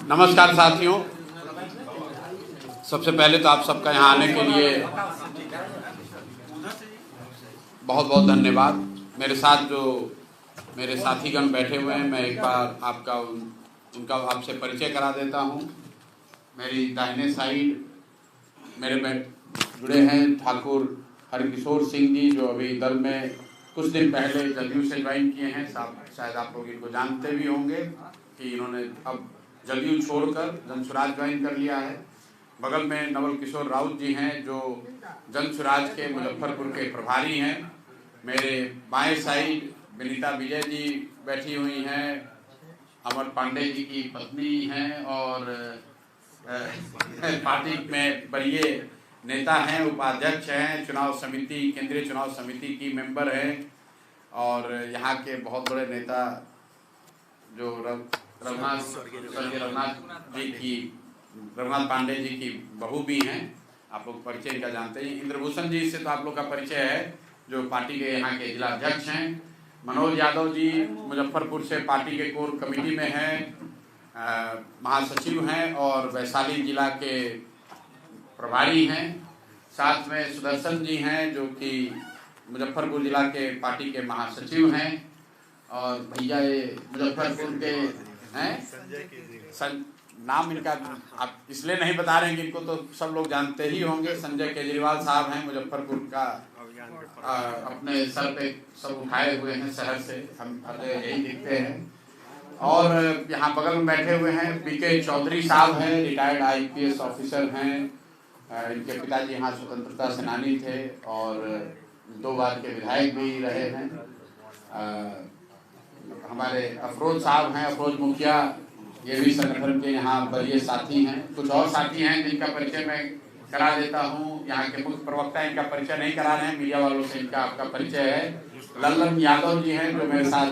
नमस्कार साथियों, सबसे पहले तो आप सबका यहाँ आने के लिए बहुत बहुत धन्यवाद। मेरे साथ जो मेरे साथीगण बैठे हुए हैं, मैं एक बार उनका आपसे परिचय करा देता हूँ। मेरी दाहिने साइड मेरे जुड़े हैं ठाकुर हरकिशोर सिंह जी, जो अभी दल में कुछ दिन पहले जदयू से ज्वाइन किए हैं। शायद आप लोग इनको जानते भी होंगे कि इन्होंने अब जदयू छोड़कर जनसुराज ज्वाइन कर लिया है। बगल में नवल किशोर राउत जी हैं, जो जनसुराज के मुजफ्फरपुर के प्रभारी हैं। मेरे बाएं साइड विनीता विजय जी बैठी हुई हैं, अमर पांडे जी की पत्नी हैं और पार्टी में बड़े नेता हैं, उपाध्यक्ष हैं, चुनाव समिति, केंद्रीय चुनाव समिति की मेंबर हैं और यहाँ के बहुत बड़े नेता जो रघुनाथ पांडे जी की बहू भी हैं। आप लोग परिचय इनका जानते हैं। इंद्रभूषण जी से तो आप लोग का परिचय है, जो पार्टी के यहाँ के जिला अध्यक्ष हैं। मनोज यादव जी मुजफ्फरपुर से पार्टी के कोर कमेटी में हैं, महासचिव हैं और वैशाली जिला के प्रभारी हैं। साथ में सुदर्शन जी हैं, जो कि मुजफ्फरपुर जिला के पार्टी के महासचिव हैं। और भैया ये मुजफ्फरपुर के हैं, नाम इनका आप इसलिए नहीं बता रहे हैं कि इनको तो सब लोग जानते ही होंगे। संजय केजरीवाल साहब हैं, मुजफ्फरपुर का अपने सर पे सब उठाए हुए हैं शहर से, हम यही दिखते हैं। और यहाँ बगल में बैठे हुए हैं बीके चौधरी साहब हैं, रिटायर्ड IPS ऑफिसर हैं। इनके पिताजी यहाँ स्वतंत्रता सेनानी थे और 2 बार के विधायक भी रहे हैं। हमारे अफरोज साहब हैं, अफरोज मुखिया, ये भी संगठन के यहाँ बड़े साथी हैं। कुछ और साथी हैं जिनका परिचय मैं करा देता हूँ। यहाँ के मुख्य प्रवक्ता इनका परिचय नहीं करा रहे हैं, मीडिया वालों से इनका आपका परिचय है। लल्लन यादव जी हैं, जो मेरे साथ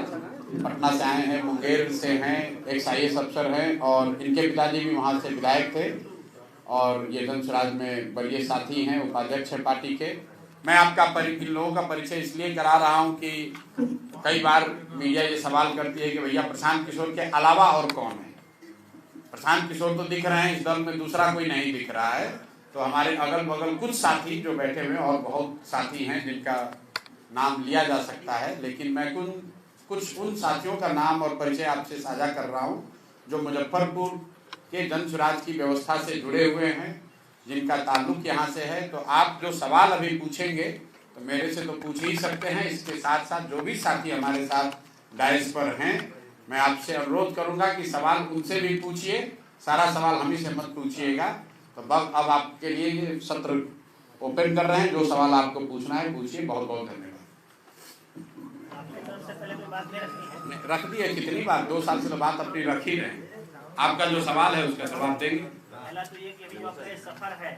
पटना से आए हैं, मुंगेर से हैं, एक IAS अफसर हैं और इनके पिताजी भी वहाँ से विधायक थे और ये जनसुराज में बड़े साथी हैं, उपाध्यक्ष हैं पार्टी के। मैं आपका इन लोगों का परिचय इसलिए करा रहा हूँ कि कई बार मीडिया ये सवाल करती है कि भैया प्रशांत किशोर के अलावा और कौन है। प्रशांत किशोर तो दिख रहे हैं, इस दल में दूसरा कोई नहीं दिख रहा है। तो हमारे अगल बगल कुछ साथी जो बैठे हुए और बहुत साथी हैं जिनका नाम लिया जा सकता है, लेकिन मैं कुछ उन साथियों का नाम और परिचय आपसे साझा कर रहा हूँ जो मुजफ्फरपुर के जनसुराज की व्यवस्था से जुड़े हुए हैं, जिनका ताल्लुक यहाँ से है। तो आप जो सवाल अभी पूछेंगे तो मेरे से तो पूछ ही सकते हैं, इसके साथ साथ जो भी साथी हमारे साथ डायस पर हैं, मैं आपसे अनुरोध करूंगा कि सवाल उनसे भी पूछिए, सारा सवाल हम ही से मत पूछिएगा। तो अब आपके लिए ये सत्र ओपन कर रहे हैं, जो सवाल आपको पूछना है पूछिए। बहुत बहुत धन्यवाद। रख दी है कितनी बार, 2 साल से तो बात अपनी रख ही रहे हैं। आपका जो सवाल है उसका जवाब देंगे। पहला तो ये कि अभी आपका सफर है,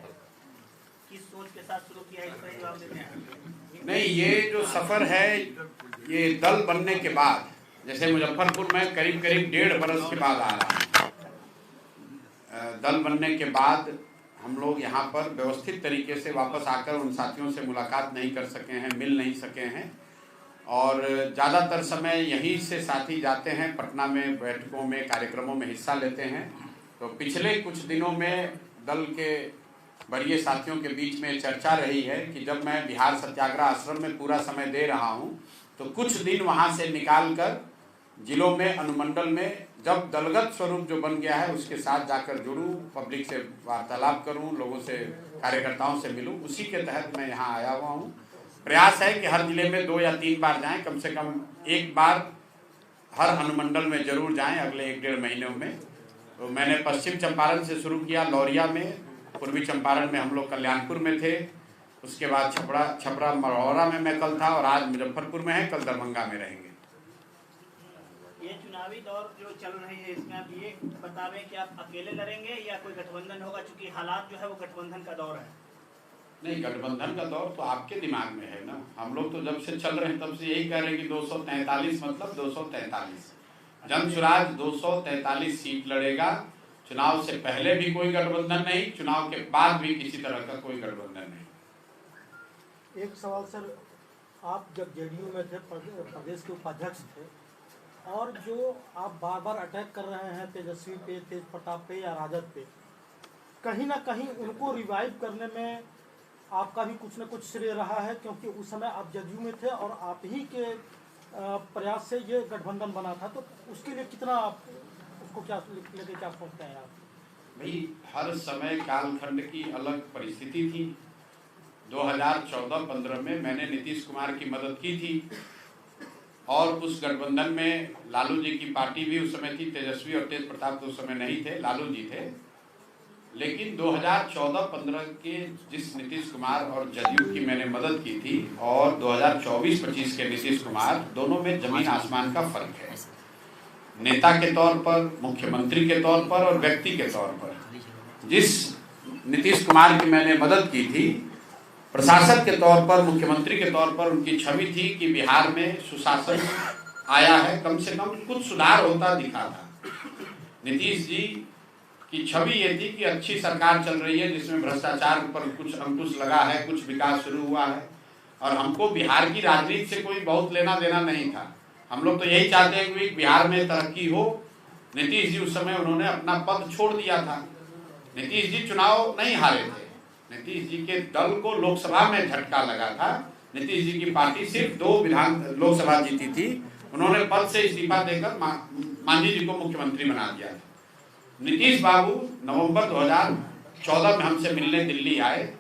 किस सोच के साथ शुरू किया है, इसका जवाब देते हैं। नहीं, ये जो सफर है ये दल बनने के बाद, जैसे मुजफ्फरपुर में करीब 1.5 बरस के बाद आ रहा है। दल बनने के बाद हम लोग यहाँ पर व्यवस्थित तरीके से वापस आकर उन साथियों से मुलाकात नहीं कर सके हैं, मिल नहीं सके हैं और ज़्यादातर समय यहीं से साथी जाते हैं, पटना में बैठकों में, कार्यक्रमों में हिस्सा लेते हैं। तो पिछले कुछ दिनों में दल के बड़े साथियों के बीच में चर्चा रही है कि जब मैं बिहार सत्याग्रह आश्रम में पूरा समय दे रहा हूँ तो कुछ दिन वहाँ से निकाल कर जिलों में, अनुमंडल में, जब दलगत स्वरूप जो बन गया है उसके साथ जाकर जुड़ूं, पब्लिक से वार्तालाप करूं, लोगों से, कार्यकर्ताओं से मिलूं। उसी के तहत मैं यहाँ आया हुआ हूँ। प्रयास है कि हर जिले में 2 या 3 बार जाएं, कम से कम 1 बार हर अनुमंडल में जरूर जाएं अगले 1-1.5 महीनों में। तो मैंने पश्चिम चंपारण से शुरू किया, लौरिया में, पूर्वी चंपारण में हम लोग कल्याणपुर में थे, उसके बाद छपरा मढ़ौरा में मैं कल था और आज मुजफ्फरपुर में है, कल दरभंगा में रहेंगे। ये चुनावी दौर जो चल रही है इसमें आप ये बतावें कि आप अकेले लड़ेंगे या कोई गठबंधन होगा, चूंकि हालात जो है वो गठबंधन का दौर है। नहीं, गठबंधन का दौर तो आपके दिमाग में है ना। हम लोग तो जब से चल रहे हैं तब से यही कह रहे हैं कि 243 मतलब 243। जनसुराज 243 सीट लड़ेगा। चुनाव से पहले भी कोई गठबंधन नहीं, चुनाव के बाद भी किसी तरह का कोई गठबंधन नहीं। एक सवाल सर, आप जब जेडीयू में थे, प्रदेश के उपाध्यक्ष थे, और जो आप बार बार अटैक कर रहे हैं तेजस्वी पे, तेज प्रताप पे या राजद पे, कहीं ना कहीं उनको रिवाइव करने में आपका भी कुछ न कुछ श्रेय रहा है, क्योंकि उस समय आप जदयू में थे और आप ही के प्रयास से ये गठबंधन बना था। तो उसके लिए कितना आप उसको क्या लेके क्या सोचते हैं आप? भाई, हर समय कालखंड की अलग परिस्थिति थी। 2014-15 में मैंने नीतीश कुमार की मदद की थी और उस गठबंधन में लालू जी की पार्टी भी उस समय थी। तेजस्वी और तेज प्रताप तो उस समय नहीं थे, लालू जी थे। लेकिन 2014-15 के जिस नीतीश कुमार और जदयू की मैंने मदद की थी और 2024-25 के नीतीश कुमार, दोनों में जमीन आसमान का फर्क है। नेता के तौर पर, मुख्यमंत्री के तौर पर और व्यक्ति के तौर पर जिस नीतीश कुमार की मैंने मदद की थी, प्रशासक के तौर पर, मुख्यमंत्री के तौर पर उनकी छवि थी कि बिहार में सुशासन आया है, कम से कम कुछ सुधार होता दिखा था। नीतीश जी की छवि ये थी कि अच्छी सरकार चल रही है जिसमें भ्रष्टाचार पर कुछ अंकुश लगा है, कुछ विकास शुरू हुआ है। और हमको बिहार की राजनीति से कोई बहुत लेना देना नहीं था। हम लोग तो यही चाहते हैं कि बिहार में तरक्की हो। नीतीश जी उस समय उन्होंने अपना पद छोड़ दिया था। नीतीश जी चुनाव नहीं हारे थे। नीतीश जी के दल को लोकसभा में झटका लगा था। नीतीश जी की पार्टी सिर्फ 2 लोकसभा जीती थी। उन्होंने पद से इस्तीफा देकर मांझी जी को मुख्यमंत्री बना दिया था। नीतीश बाबू नवंबर 2014 में हमसे मिलने दिल्ली आए।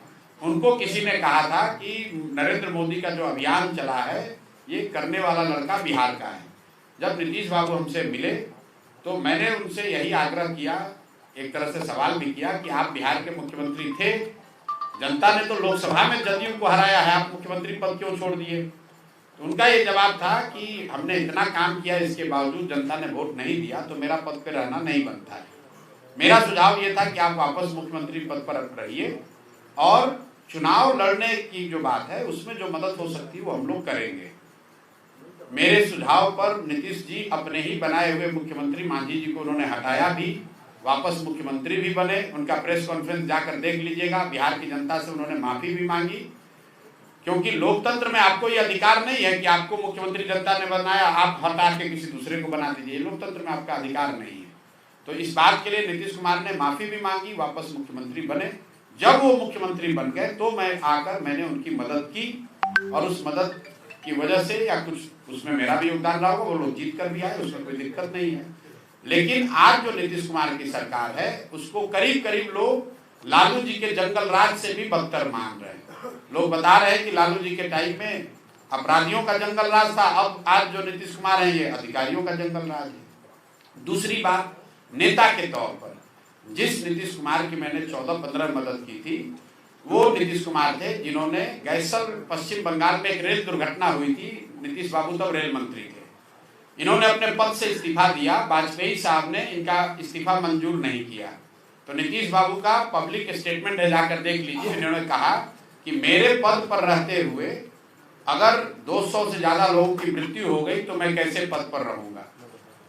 उनको किसी ने कहा था कि नरेंद्र मोदी का जो अभियान चला है ये करने वाला लड़का बिहार का है। जब नीतीश बाबू हमसे मिले तो मैंने उनसे यही आग्रह किया, एक तरह से सवाल भी किया कि आप बिहार के मुख्यमंत्री थे, जनता ने तो लोकसभा में जदयू को हराया है, आप मुख्यमंत्री पद क्यों छोड़ दिए? तो उनका ये जवाब था कि हमने इतना काम किया, इसके बावजूद जनता ने वोट नहीं दिया, तो मेरा पद पे रहना नहीं बनता है। मेरा सुझाव ये था कि आप वापस मुख्यमंत्री पद पर रहिए और चुनाव लड़ने की जो बात है उसमें जो मदद हो सकती है वो हम लोग करेंगे। मेरे सुझाव पर नीतीश जी अपने ही बनाए हुए मुख्यमंत्री मांझी जी को उन्होंने हटाया भी, वापस मुख्यमंत्री भी बने। उनका प्रेस कॉन्फ्रेंस जाकर देख लीजिएगा। बिहार की जनता से उन्होंने माफी भी मांगी, क्योंकि लोकतंत्र में आपको ये अधिकार नहीं है कि आपको मुख्यमंत्री जनता ने बनाया, आप हटा के किसी दूसरे को बना दीजिए। लोकतंत्र में आपका अधिकार नहीं है। तो इस बात के लिए नीतीश कुमार ने माफी भी मांगी, वापस मुख्यमंत्री बने। जब वो मुख्यमंत्री बन गए तो मैंने उनकी मदद की और उस मदद की वजह से या कुछ उसमें मेरा भी योगदान रहा होगा, वो लोग जीत कर भी आए, उसमें कोई दिक्कत नहीं है। लेकिन आज जो नीतीश कुमार की सरकार है उसको करीब करीब लोग लालू जी के जंगल राज से भी बदतर मान रहे हैं। लोग बता रहे हैं कि लालू जी के टाइम में अपराधियों का जंगल राज था, अब आज जो नीतीश कुमार है ये अधिकारियों का जंगल राज है। दूसरी बात, नेता के तौर पर जिस नीतीश कुमार की मैंने 14-15 मदद की थी, वो नीतीश कुमार थे जिन्होंने गैसल पश्चिम बंगाल में एक रेल दुर्घटना हुई थी। नीतीश बाबू तब रेल मंत्री थे। इन्होंने अपने पद से इस्तीफा दिया, वाजपेयी साहब ने इनका इस्तीफा मंजूर नहीं किया। तो नीतीश बाबू का पब्लिक स्टेटमेंट है, जाकर देख लीजिए। इन्होंने कहा कि मेरे पद पर रहते हुए अगर 200 से ज्यादा लोगों की मृत्यु हो गई तो मैं कैसे पद पर रहूंगा।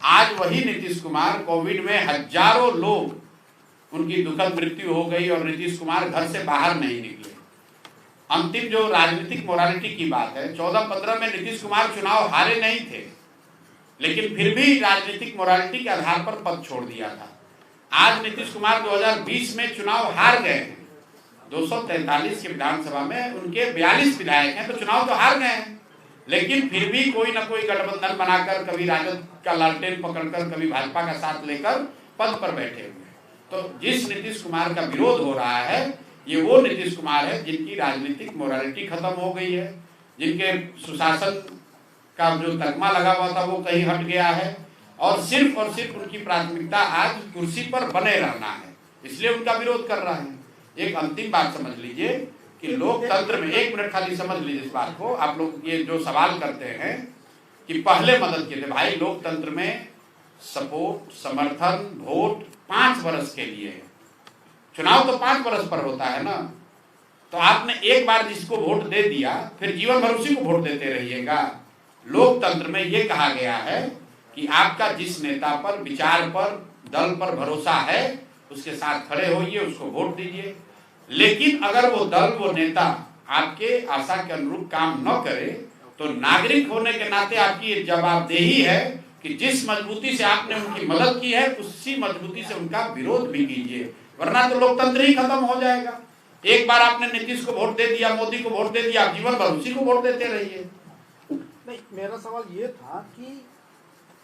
आज वही नीतीश कुमार, कोविड में हजारों लोग उनकी दुखद मृत्यु हो गई और नीतीश कुमार घर से बाहर नहीं निकले। अंतिम जो राजनीतिक मोरालिटी की बात है, 14-15 में नीतीश कुमार चुनाव हारे नहीं थे, लेकिन फिर भी राजनीतिक मोरालिटी के आधार पर पद छोड़ दिया था। आज नीतीश कुमार 2020 में चुनाव हार गए हैं। 243 की विधानसभा में उनके 42 विधायक हैं, तो चुनाव तो हार गए हैं, लेकिन फिर भी कोई ना कोई गठबंधन बनाकर, कभी राजद का लालटेन पकड़कर, कभी भाजपा का साथ लेकर पद पर बैठे हुए। तो जिस नीतीश कुमार का विरोध हो रहा है ये वो नीतीश कुमार है जिनकी राजनीतिक मोरालिटी खत्म हो गई है, जिनके सुशासन का जो तगमा लगा हुआ था वो कहीं हट गया है और सिर्फ उनकी प्राथमिकता आज कुर्सी पर बने रहना है, इसलिए उनका विरोध कर रहा है। एक अंतिम बात समझ लीजिए कि लोकतंत्र में, 1 मिनट खाली समझ लीजिए इस बात को। आप लोग ये जो सवाल करते हैं कि पहले मदद किए थे, भाई लोकतंत्र में सपोर्ट, समर्थन, वोट 5 वर्ष के लिए है। चुनाव तो 5 वर्ष पर होता है ना। तो आपने एक बार जिसको वोट दे दिया फिर जीवन भर उसी को वोट देते रहिएगा। लोकतंत्र में यह कहा गया है कि आपका जिस नेता पर, विचार पर, दल पर भरोसा है उसके साथ खड़े होइए, उसको वोट दीजिए। लेकिन अगर वो दल, वो नेता आपके आशा के अनुरूप काम न करे तो नागरिक होने के नाते आपकी ये जवाबदेही है कि जिस मजबूती से आपने उनकी मदद की है उसी मजबूती से उनका विरोध भी कीजिए, वरना तो लोकतंत्र ही खत्म हो जाएगा। एक बार आपने नीतीश को वोट दे दिया, मोदी को वोट दे दिया, आप जीवन भर उसी को वोट देते रहिए। नहीं, मेरा सवाल ये था कि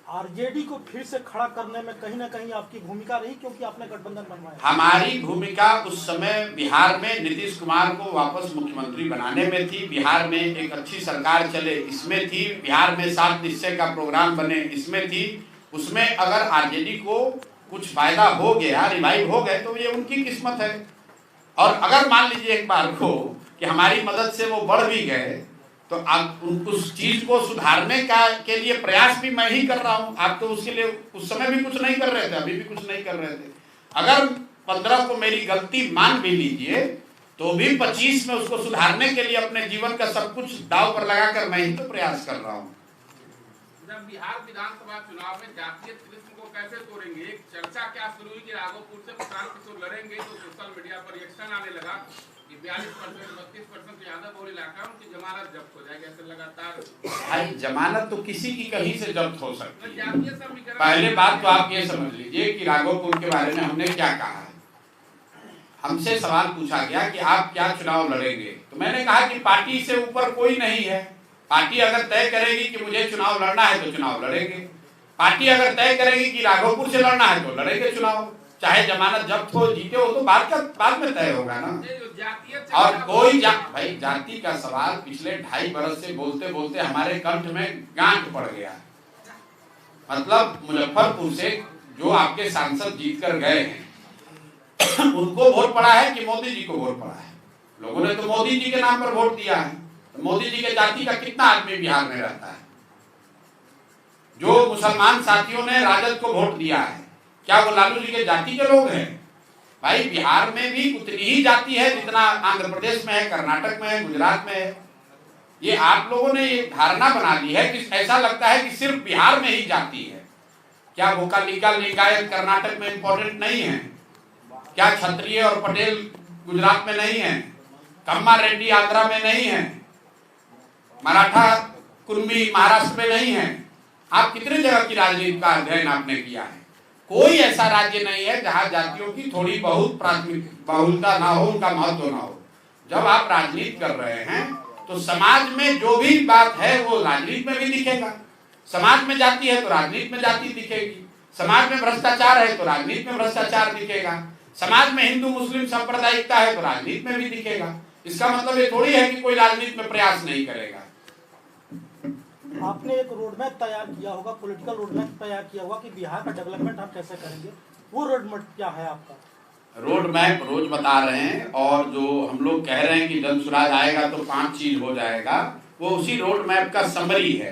आरजेडी को फिर से खड़ा करने में कहीं ना कहीं आपकी भूमिका रही, क्योंकि आपने गठबंधन बनवाया। हमारी भूमिका उस समय बिहार में नीतीश कुमार को वापस मुख्यमंत्री बनाने में थी, बिहार में एक अच्छी सरकार चले इसमें थी, बिहार में 7 निश्चय का प्रोग्राम बने इसमें थी। उसमें अगर आरजेडी को कुछ फायदा हो गया, रिवाइव हो गए, तो ये उनकी किस्मत है। और अगर मान लीजिए एक बार को कि हमारी मदद से वो बढ़ भी गए, तो आप उस चीज को सुधारने के लिए प्रयास भी मैं ही कर रहा हूं। आप तो उसके लिए उस समय भी कुछ नहीं कर रहे थे, अभी भी कुछ नहीं कर रहे थे। अगर 15 को मेरी गलती मान भी लीजिए, तो भी 25 में उसको सुधारने के लिए अपने जीवन का सब कुछ दांव पर लगाकर मैं ही तो प्रयास कर रहा हूं। जब बिहार विधानसभा चुनाव में जातीय तिरस्कार को कैसे तोड़ेंगे, एक चर्चा क्या शुरू हुई कि राघोपुर से प्रशांत किशोर लड़ेंगे, तो सोशल मीडिया पर रिएक्शन आने लगा कि 42% 32% यादव और इलाका उनकी जमानत जब्त हो जाएगी। ऐसे लगातार भाई जमानत तो किसी की कहीं से जब्त हो सकती है। पहले बात तो आप ये समझ लीजिए कि राघोपुर के बारे में हमने क्या कहा है। हमसे सवाल पूछा गया कि आप क्या चुनाव लड़ेंगे, तो मैंने कहा कि पार्टी से ऊपर कोई नहीं है। पार्टी अगर तय करेगी कि मुझे चुनाव लड़ना है तो चुनाव लड़ेंगे, पार्टी अगर तय करेगी कि राघोपुर से लड़ना है तो लड़ेंगे चुनाव, चाहे जमानत जब्त हो जीते हो तो बाद में तय होगा ना। और कोई भाई जाति का सवाल पिछले 2.5 बरस से बोलते बोलते हमारे कंठ में गांठ पड़ गया। मतलब मुजफ्फरपुर से जो आपके सांसद जीत कर गए हैं उनको वोट पड़ा है कि मोदी जी को वोट पड़ा है? लोगों ने तो मोदी जी के नाम पर वोट दिया है। तो मोदी जी के जाति का कितना आदमी बिहार में रहता है? जो मुसलमान साथियों ने राजद को वोट दिया है, क्या वो लालू जी के जाति के लोग हैं? भाई बिहार में भी उतनी ही जाति है जितना आंध्र प्रदेश में है, कर्नाटक में है, गुजरात में है। ये आप लोगों ने ये धारणा बना ली है कि ऐसा लगता है कि सिर्फ बिहार में ही जाति है। क्या भोकालिका लिंगायत कर्नाटक में इंपॉर्टेंट नहीं है? क्या क्षत्रिय और पटेल गुजरात में नहीं है? कम्मा रेड्डी आंध्रा में नहीं है? मराठा कुर्मी महाराष्ट्र में नहीं है? आप कितने जगह की राजनीति का अध्ययन आपने किया है? कोई ऐसा राज्य नहीं है जहां जातियों की थोड़ी बहुत बहुलता ना हो, उनका महत्व ना हो। जब आप राजनीति कर रहे हैं तो समाज में जो भी बात है वो राजनीति में भी दिखेगा। समाज में जाति है तो राजनीति में जाति दिखेगी, समाज में भ्रष्टाचार है तो राजनीति में भ्रष्टाचार दिखेगा, समाज में हिंदू मुस्लिम सांप्रदायिकता है तो राजनीति में भी दिखेगा। इसका मतलब ये थोड़ी है कि कोई राजनीति में प्रयास नहीं करेगा। आपने एक रोडमैप तैयार किया होगा, पॉलिटिकल रोडमैप तैयार किया होगा कि बिहार का डेवलपमेंट हम कैसे करेंगे, वो रोडमैप क्या है आपका? रोड मैप रोज बता रहे हैं, और जो हम लोग कह रहे हैं कि जन स्वराज आएगा तो 5 चीज हो जाएगा, वो उसी रोड मैप का समरी है।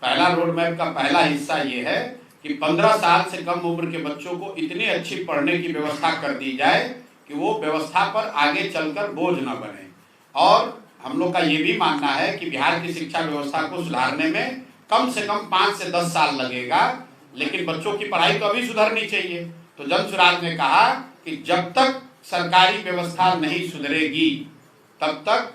पहला रोड मैप का पहला हिस्सा ये है कि 15 साल से कम उम्र के बच्चों को इतनी अच्छी पढ़ने की व्यवस्था कर दी जाए कि वो व्यवस्था पर आगे चलकर बोझ न बने। और हम लोग का ये भी मानना है कि बिहार की शिक्षा व्यवस्था को सुधारने में कम से कम 5 से 10 साल लगेगा, लेकिन बच्चों की पढ़ाई तो अभी सुधरनी चाहिए। तो जन स्वराज ने कहा कि जब तक सरकारी व्यवस्था नहीं सुधरेगी तब तक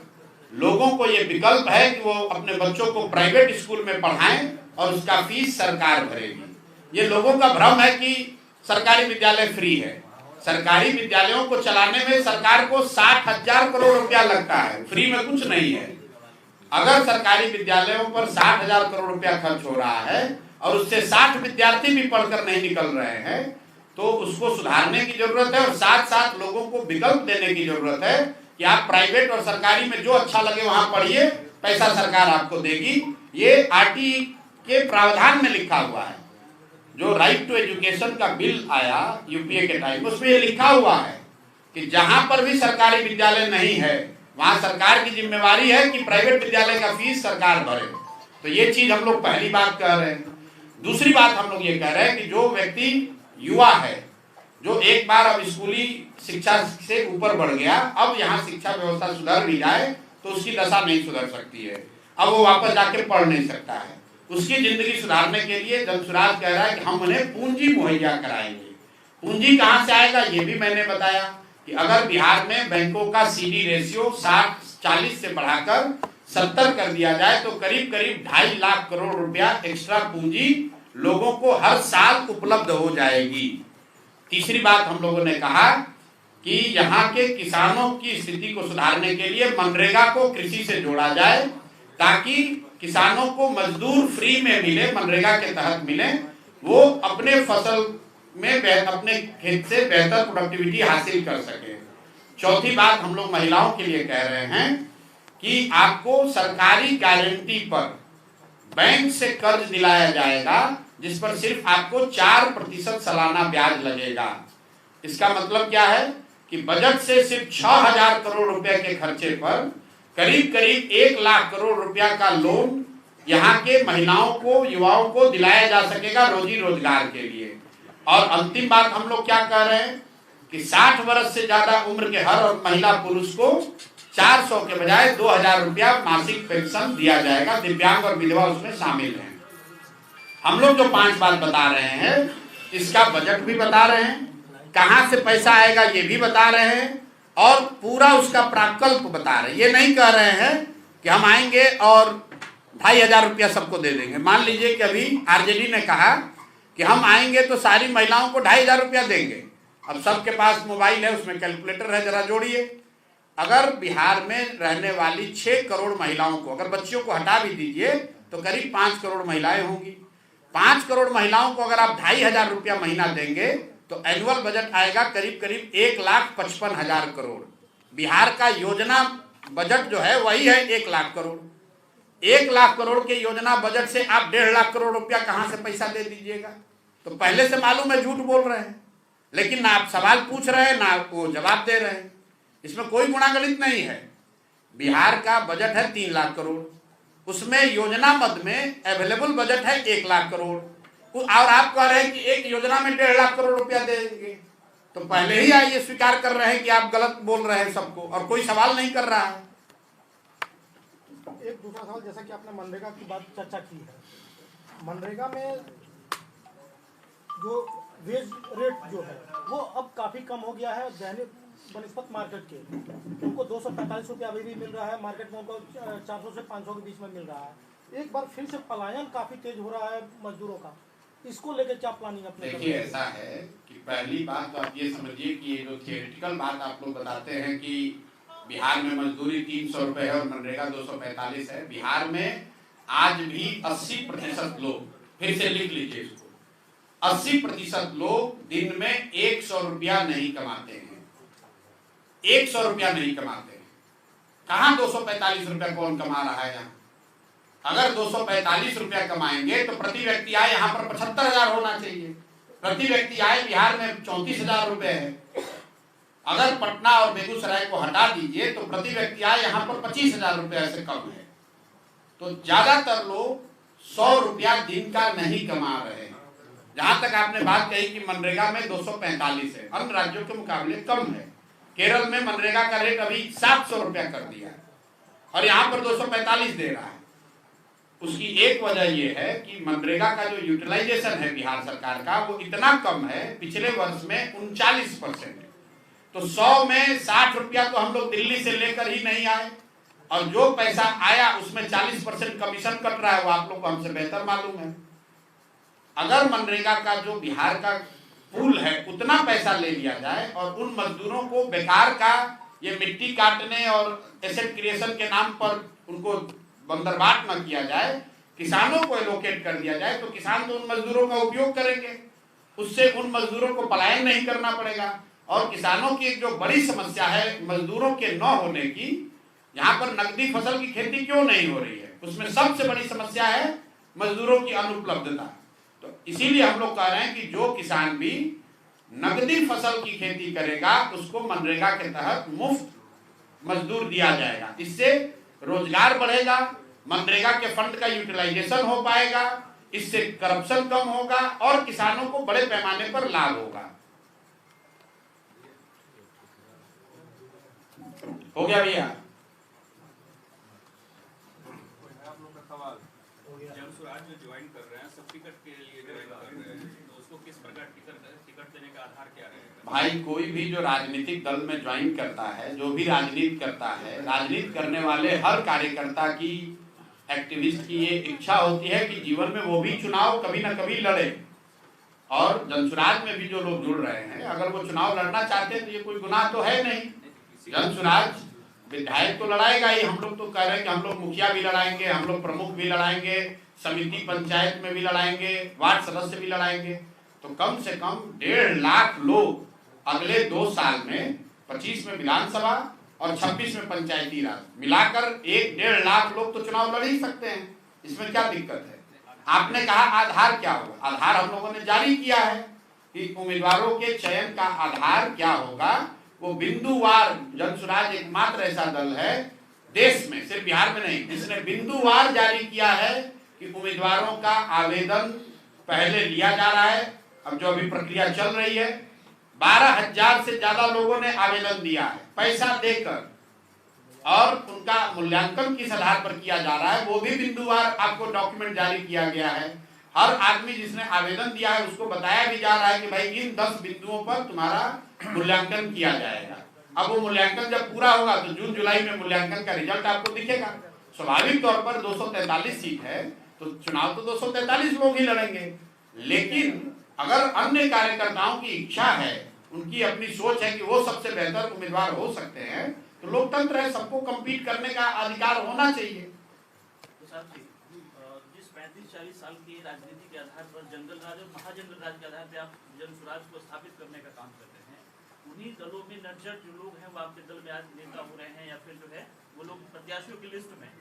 लोगों को ये विकल्प है कि वो अपने बच्चों को प्राइवेट स्कूल में पढ़ाएं और उसका फीस सरकार भरेगी। ये लोगों का भ्रम है कि सरकारी विद्यालय फ्री है। सरकारी विद्यालयों को चलाने में सरकार को 60,000 करोड़ रुपया लगता है, फ्री में कुछ नहीं है। अगर सरकारी विद्यालयों पर 60,000 करोड़ रुपया खर्च हो रहा है और उससे 60 विद्यार्थी भी पढ़कर नहीं निकल रहे हैं, तो उसको सुधारने की जरूरत है। और साथ साथ लोगों को विकल्प देने की जरूरत है कि आप प्राइवेट और सरकारी में जो अच्छा लगे वहां पढ़िए, पैसा सरकार आपको देगी। ये आरटी के प्रावधान में लिखा हुआ है। जो राइट टू एजुकेशन का बिल आया यूपीए के टाइम, उसमें ये लिखा हुआ है कि जहां पर भी सरकारी विद्यालय नहीं है वहां सरकार की जिम्मेवारी है कि प्राइवेट विद्यालय का फीस सरकार भरे। तो ये चीज हम लोग पहली बात कह रहे हैं। दूसरी बात हम लोग ये कह रहे हैं कि जो व्यक्ति युवा है, जो एक बार अब स्कूली शिक्षा से ऊपर बढ़ गया, अब यहाँ शिक्षा व्यवस्था सुधर नहीं जाए तो उसकी दशा नहीं सुधर सकती है। अब वो वापस जाके पढ़ नहीं सकता है। उसकी जिंदगी सुधारने के लिए जन स्वराज कह रहा है कि हम उन्हें पूंजी मुहैया कराएंगे। पूंजी कहाँ से आएगा ये भी मैंने बताया कि अगर बिहार में बैंकों का CD रेशियो 40 से बढ़ाकर 70 कर दिया जाए तो करीब करीब 2.5 लाख करोड़ रुपया एक्स्ट्रा पूंजी लोगों को हर साल उपलब्ध हो जाएगी। तीसरी बात हम लोगों ने कहा कि यहाँ के किसानों की स्थिति को सुधारने के लिए मनरेगा को कृषि से जोड़ा जाए ताकि किसानों को मजदूर फ्री में मिले, मनरेगा के तहत मिले, वो अपने फसल में अपने खेत से बेहतर प्रोडक्टिविटी हासिल कर सके। चौथी बात हम लोग महिलाओं के लिए कह रहे हैं कि आपको सरकारी गारंटी पर बैंक से कर्ज दिलाया जाएगा जिस पर सिर्फ आपको 4% सालाना ब्याज लगेगा। इसका मतलब क्या है कि बजट से सिर्फ 6,000 करोड़ रुपए के खर्चे पर करीब करीब 1 लाख करोड़ रुपया का लोन यहाँ के महिलाओं को, युवाओं को दिलाया जा सकेगा रोजी रोजगार के लिए। और अंतिम बात हम लोग क्या कह रहे हैं कि 60 वर्ष से ज्यादा उम्र के हर महिला पुरुष को 400 के बजाय 2,000 रुपया मासिक पेंशन दिया जाएगा। दिव्यांग और विधवा उसमें शामिल हैं। हम लोग जो 5 बात बता रहे हैं इसका बजट भी बता रहे हैं, कहां से पैसा आएगा ये भी बता रहे हैं और पूरा उसका प्राकल्प बता रहे हैं। ये नहीं कह रहे हैं कि हम आएंगे और 2,500 रुपया सबको दे देंगे। मान लीजिए कि अभी आरजेडी ने कहा कि हम आएंगे तो सारी महिलाओं को 2,500 रुपया देंगे। अब सबके पास मोबाइल है, उसमें कैलकुलेटर है, जरा जोड़िए। अगर बिहार में रहने वाली 6 करोड़ महिलाओं को, अगर बच्चियों को हटा भी दीजिए तो करीब 5 करोड़ महिलाएं होंगी। 5 करोड़ महिलाओं को अगर आप 2,500 रुपया महीना देंगे तो एनुअल बजट आएगा करीब करीब 1,55,000 करोड़। बिहार का योजना बजट जो है वही है 1 लाख करोड़। 1 लाख करोड़ के योजना बजट से आप 1.5 लाख करोड़ रुपया कहां से पैसा दे दीजिएगा? तो पहले से मालूम है झूठ बोल रहे हैं, लेकिन ना आप सवाल पूछ रहे हैं ना वो जवाब दे रहे हैं। इसमें कोई गुणागणित नहीं है। बिहार का बजट है 3 लाख करोड़, उसमें योजना मद में अवेलेबल बजट है 1 लाख करोड़ और आप कह रहे हैं कि एक योजना में 1.5 लाख करोड़ रुपया देंगे। तो पहले ही ये स्वीकार कर रहे हैं कि आप गलत बोल रहे हैं सबको और कोई सवाल नहीं कर रहा है। एक दूसरा सवाल, जैसा कि आपने मनरेगा की बात चर्चा की है, मनरेगा में जो वेज रेट जो है वो अब काफ़ी कम हो गया है दैनिक बनस्पत मार्केट के। उनको 245 रुपया अभी भी मिल रहा है, मार्केट में उनको 400 से 500 के बीच में मिल रहा है। एक बार फिर से पलायन काफ़ी तेज हो रहा है मजदूरों का, इसको लेकर क्या प्लानिंग अपने? देखिए ऐसा है कि पहली बात तो आप ये समझिए कि ये जो थियोरेटिकल बात आप लोग बताते हैं कि बिहार में मजदूरी 300 रुपए है और मनरेगा 245 है। बिहार में आज भी 80% लोग, फिर से लिख लीजिए इसको, 80% लोग दिन में 100 रुपया नहीं कमाते हैं। 100 रुपया नहीं कमाते हैं। कहाँ 245 रुपया कौन कमा रहा है यहाँ? अगर 245 रुपया कमाएंगे तो प्रति व्यक्ति आय यहाँ पर 75,000 होना चाहिए। प्रति व्यक्ति आय बिहार में 34,000 रुपए है। अगर पटना और बेगूसराय को हटा दीजिए तो प्रति व्यक्ति आय यहाँ पर 25,000 रुपया से कम है। तो ज्यादातर लोग 100 रुपया दिन का नहीं कमा रहे हैं। जहां तक आपने बात कही कि मनरेगा में 245 है, अन्य राज्यों के मुकाबले कम है। केरल में मनरेगा का रेट अभी 700 रुपया कर दिया है और यहाँ पर 245 दे रहा है। उसकी एक वजह यह है कि मनरेगा का जो यूटिलाइजेशन है बिहार सरकार का वो इतना कम है, पिछले वर्ष में 39%। तो 100 में 60 रुपया तो हम लोग दिल्ली से लेकर ही नहीं आए और जो पैसा आया उसमें 40% कमीशन कट रहा है, वो आप लोग को हमसे बेहतर मालूम है। अगर मनरेगा का जो बिहार का पूल है उतना पैसा ले लिया जाए और उन मजदूरों को बेकार का ये मिट्टी काटने और एसेट क्रिएशन के नाम पर उनको बंदरबाट न किया जाए, किसानों को एलोकेट कर दिया जाए, तो किसान तो उन मजदूरों का उपयोग करेंगे, उससे उन मजदूरों को पलायन नहीं करना पड़ेगा। और किसानों की एक जो बड़ी समस्या है मजदूरों के न होने की, यहाँ पर नकदी फसल की खेती क्यों नहीं हो रही है, उसमें सबसे बड़ी समस्या है मजदूरों की अनुपलब्धता। तो इसीलिए हम लोग कह रहे हैं कि जो किसान भी नकदी फसल की खेती करेगा उसको मनरेगा के तहत मुफ्त मजदूर दिया जाएगा। इससे रोजगार बढ़ेगा, मनरेगा के फंड का यूटिलाइजेशन हो पाएगा, इससे करप्शन कम होगा और किसानों को बड़े पैमाने पर लाभ होगा। हो गया भैया? जनसुराज जो ज्वाइन कर रहे हैं सब टिकट के लिए ज्वाइन कर रहे हैं, तो उसको किस प्रकार टिकट देने का आधार क्या रहेगा? भाई कोई भी जो राजनीतिक दल में ज्वाइन करता है, जो भी राजनीति करता है, राजनीति करने वाले हर कार्यकर्ता की, एक्टिविस्ट की ये इच्छा होती है कि जीवन में वो भी चुनाव कभी ना कभी लड़े। और जनसुराज में भी जो लोग जुड़ रहे हैं, अगर वो चुनाव लड़ना चाहते हैं तो ये कोई गुनाह तो है नहीं। जनसुराज विधायक तो लड़ाएगा ही, हम लोग तो कह रहे हैं कि हम लोग मुखिया भी लड़ाएंगे, हम लोग प्रमुख भी लड़ाएंगे, समिति पंचायत में भी लड़ाएंगे, वार्ड सदस्य भी लड़ाएंगे। तो कम से कम 1.5 लाख लोग अगले 2 साल में 25 में विधानसभा और 26 में पंचायती राज मिलाकर 1.5 लाख लोग तो चुनाव लड़ ही सकते हैं। इसमें क्या दिक्कत है? आपने कहा आधार क्या होगा? आधार हम लोगों ने जारी किया है कि उम्मीदवारों के चयन का आधार क्या होगा, वो बिंदुवार। जनसुराज एकमात्र ऐसा दल है देश में, सिर्फ बिहार में नहीं, जिसने बिंदुवार जारी किया है कि उम्मीदवारों का आवेदन पहले लिया जा रहा है। अब जो अभी प्रक्रिया चल रही है, 12,000 से ज्यादा लोगों ने आवेदन दिया है पैसा देकर, और उनका मूल्यांकन किस आधार पर किया जा रहा है वो भी बिंदुवार आपको डॉक्यूमेंट जारी किया गया है। हर आदमी जिसने आवेदन दिया है उसको बताया भी जा रहा है कि भाई इन 10 बिंदुओं पर तुम्हारा मूल्यांकन किया जाएगा। अब वो मूल्यांकन जब पूरा होगा तो जून जुलाई में मूल्यांकन का रिजल्ट आपको दिखेगा। स्वाभाविक तौर पर 243 सीट है तो चुनाव तो 243 लोग ही लड़ेंगे, लेकिन अगर अन्य कार्यकर्ताओं की इच्छा है, उनकी अपनी सोच है कि वो सबसे बेहतर उम्मीदवार हो सकते हैं, तो लोकतंत्र है, सबको कम्पीट करने का अधिकार होना चाहिए। तो साहब जी, जिस 35-40 साल की राजनीति के आधार पर जंगल राज और महाजंगल राज के आधार पर आप जनसुराज को स्थापित करने का काम करते हैं, उन्हीं दलों में नटजट जो लोग हैं वो आपके दल में आज नेता हो रहे हैं या फिर जो है वो लोग प्रत्याशियों की लिस्ट में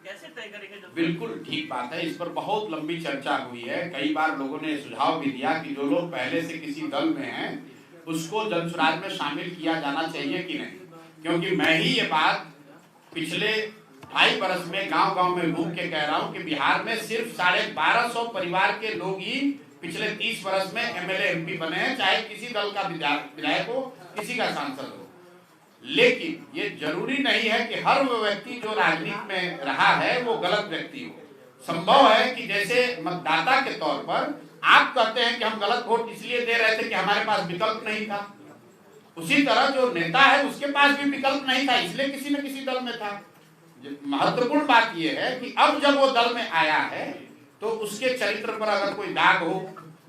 कैसे तय करेंगे? बिल्कुल ठीक बात है, इस पर बहुत लंबी चर्चा हुई है। कई बार लोगों ने सुझाव भी दिया कि जो लोग पहले से किसी दल में हैं उसको जनसुराज में शामिल किया जाना चाहिए कि नहीं, क्योंकि मैं ही ये बात पिछले 2.5 वर्ष में गांव-गांव में घूम के कह रहा हूं कि बिहार में सिर्फ 1250 परिवार के लोग ही पिछले 30 वर्ष में एमएलए एमपी बने हैं, चाहे किसी दल का विधायक हो, किसी का सांसद हो। लेकिन ये जरूरी नहीं है कि हर वो व्यक्ति जो राजनीति में रहा है वो गलत व्यक्ति हो। संभव है कि जैसे मतदाता के तौर पर आप कहते हैं कि हम गलत वोट इसलिए दे रहे थे कि हमारे पास विकल्प नहीं था, उसी तरह जो नेता है उसके पास भी विकल्प नहीं था, इसलिए किसी न किसी दल में था। महत्वपूर्ण बात यह है कि अब जब वो दल में आया है तो उसके चरित्र पर अगर कोई दाग हो,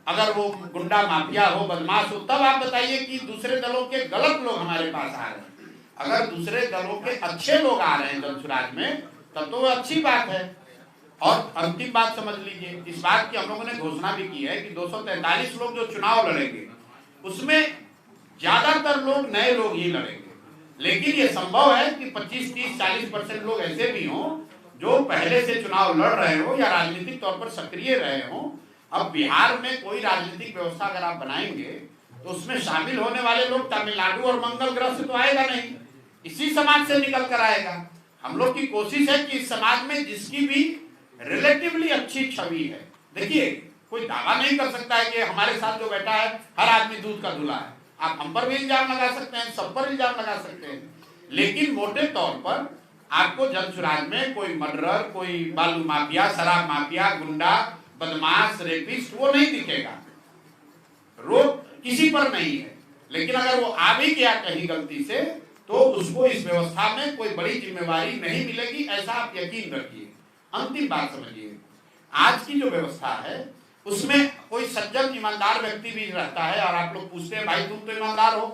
अगर वो गुंडा माफिया हो, बदमाश हो, तब आप बताइए कि दूसरे दलों के गलत लोग हमारे पास आ रहे हैं। अगर दूसरे दलों के अच्छे लोग आ रहे हैं जनसुराज में तब तो वो अच्छी बात है। और अंतिम बात समझ लीजिए, इस बात की हम लोगों ने घोषणा भी की है कि 243 लोग जो चुनाव लड़ेंगे उसमें ज्यादातर लोग नए लोग ही लड़ेंगे, लेकिन ये संभव है कि 25, 30, 40% लोग ऐसे भी हों जो पहले से चुनाव लड़ रहे हो या राजनीतिक तौर पर सक्रिय रहे हो। अब बिहार में कोई राजनीतिक व्यवस्था अगर आप बनाएंगे तो उसमें शामिल होने वाले लोग तमिलनाडु और मंगल ग्रह से तो आएगा नहीं, इसी समाज से निकल कर आएगा। हम लोग की कोशिश है कि इस समाज में जिसकी भी रिलेटिवली अच्छी छवि है, देखिए कोई दावा नहीं कर सकता है कि हमारे साथ जो बैठा है हर आदमी दूध का धुला है। आप हम पर भी इल्जाम लगा सकते हैं, सब पर इल्जाम लगा सकते हैं, लेकिन मोटे तौर पर आपको जनसुराज में कोई मर्डरर, कोई बालू माफिया, शराब माफिया, गुंडा, बदमाश, रेपिस्ट वो नहीं दिखेगा। रोक किसी पर नहीं है, लेकिन अगर वो आ भी गया कहीं गलती से तो उसको इस व्यवस्था में कोई बड़ी जिम्मेवारी नहीं मिलेगी, ऐसा आप यकीन रखिए। अंतिम बात समझिए, आज की जो व्यवस्था है उसमें कोई सज्जन ईमानदार व्यक्ति भी रहता है और आप लोग पूछते हैं भाई तुम तो ईमानदार हो,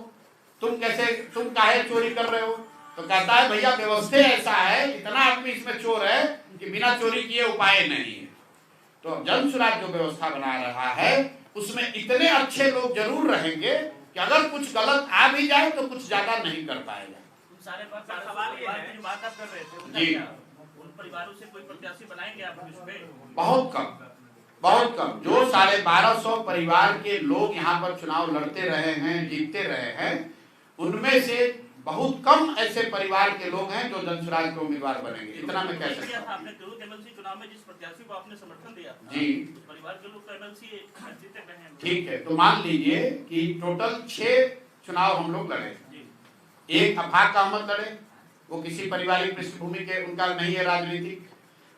तुम काहे चोरी कर रहे हो, तो कहता है भैया व्यवस्था ऐसा है, इतना आदमी इसमें चोर है कि बिना चोरी किए उपाय नहीं है। तो जनसुराज जो व्यवस्था बना रहा है उसमें इतने अच्छे लोग जरूर रहेंगे कि अगर कुछ गलत आ भी जाए तो कुछ ज्यादा नहीं कर पाएगा। सारे सवाल ये है जो बात आप कर रहे थे जी, उन परिवारों से कोई प्रत्याशी बनाएंगे आप इसमें? बहुत कम। जो 1250 परिवार के लोग यहाँ पर चुनाव लड़ते रहे हैं, जीतते रहे हैं, उनमें से बहुत कम ऐसे परिवार के लोग हैं जो जनसुराज के उम्मीदवार बनेंगे, इतना मैं कह सकता हूँ। आपने एमएलसी चुनाव में जिस प्रत्याशी को आपने समर्थन दिया जी, परिवार के लोग तो एमएलसी जीते रहे हैं। ठीक है, तो मान लीजिए कि टोटल 6 चुनाव हम लोग लड़े। एक अफाक अहमद लड़े, वो किसी पारिवारिक पृष्ठभूमि के उनका नहीं है राजनीतिक।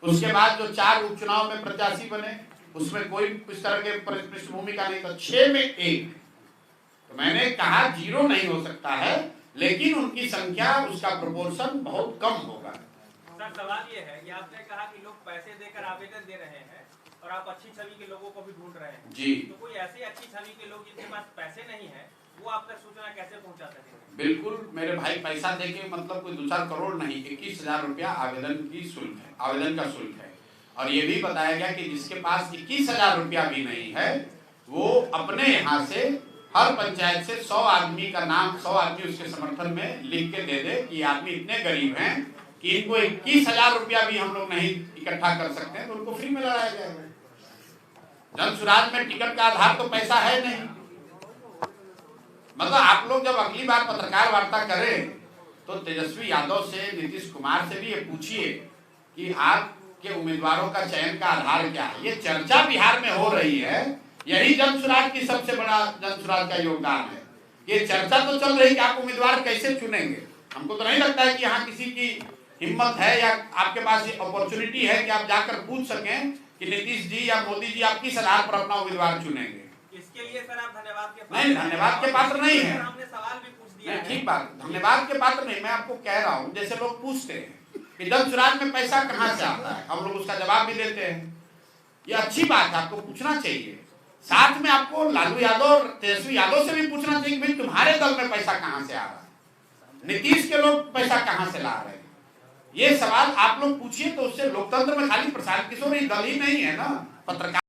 उसके बाद जो 4 उपचुनाव में प्रत्याशी बने उसमें कोई इस तरह के पृष्ठभूमि का नहीं था, 6 में 1। तो मैंने कहा 0 नहीं हो सकता है, लेकिन उनकी संख्या, उसका प्रोपोर्शन बहुत कम होगा। सर सवाल ये है कि आपने कहा कि लोग पैसे देकर आवेदन दे रहे हैं और आप अच्छी छवि के लोगों को भी ढूंढ रहे हैं जी। तो कोई ऐसी अच्छी छवि के लोग जिनके पास पैसे नहीं है वो आप तक सूचना कैसे पहुंचा सकेंगे? बिल्कुल मेरे भाई, पैसा देके मतलब कोई 2-4 करोड़ नहीं, 21,000 रुपया आवेदन की शुल्क है, आवेदन का शुल्क है। और ये भी बताया गया कि जिसके पास 21,000 रुपया भी नहीं है वो अपने यहाँ से हर पंचायत से 100 आदमी का नाम, 100 आदमी उसके समर्थन में लिख के दे दे कि आदमी इतने गरीब हैं कि इनको 21,000 रुपया भी हम लोग नहीं इकट्ठा कर सकते हैं, तो उनको फ्री में लड़ाया जाएगा। जन सुराज में टिकट का आधार तो पैसा है नहीं। मतलब आप लोग जब अगली बार पत्रकार वार्ता करें तो तेजस्वी यादव से, नीतीश कुमार से भी ये पूछिए कि आपके उम्मीदवारों का चयन का आधार क्या है। ये चर्चा बिहार में हो रही है, यही जन सुराज की सबसे बड़ा, जन सुराज का योगदान है। ये चर्चा तो चल रही कि आप उम्मीदवार कैसे चुनेंगे। हमको तो नहीं लगता है कि यहाँ किसी की हिम्मत है या आपके पास ये अपॉर्चुनिटी है कि आप जाकर पूछ सकें कि नीतीश जी या मोदी जी आप किस आधार पर अपना उम्मीदवार चुनेंगे। इसके लिए सर आप धन्यवाद के नहीं, धन्यवाद के पात्र नहीं है। हमने सवाल भी पूछ दिया है। ठीक बात, धन्यवाद के पात्र नहीं। मैं आपको कह रहा हूँ, जैसे लोग पूछते हैं कि जन सुराज में पैसा कहाँ से आता है, हम लोग उसका जवाब भी देते हैं। ये अच्छी बात है, आपको पूछना चाहिए। साथ में आपको लालू यादव और तेजस्वी यादव से भी पूछना चाहिए कि भाई तुम्हारे दल में पैसा कहाँ से आ रहा है, नीतीश के लोग पैसा कहाँ से ला रहे हैं। ये सवाल आप लोग पूछिए, तो उससे लोकतंत्र में खाली प्रशांत किशोर ही दल ही नहीं है ना, पत्रकार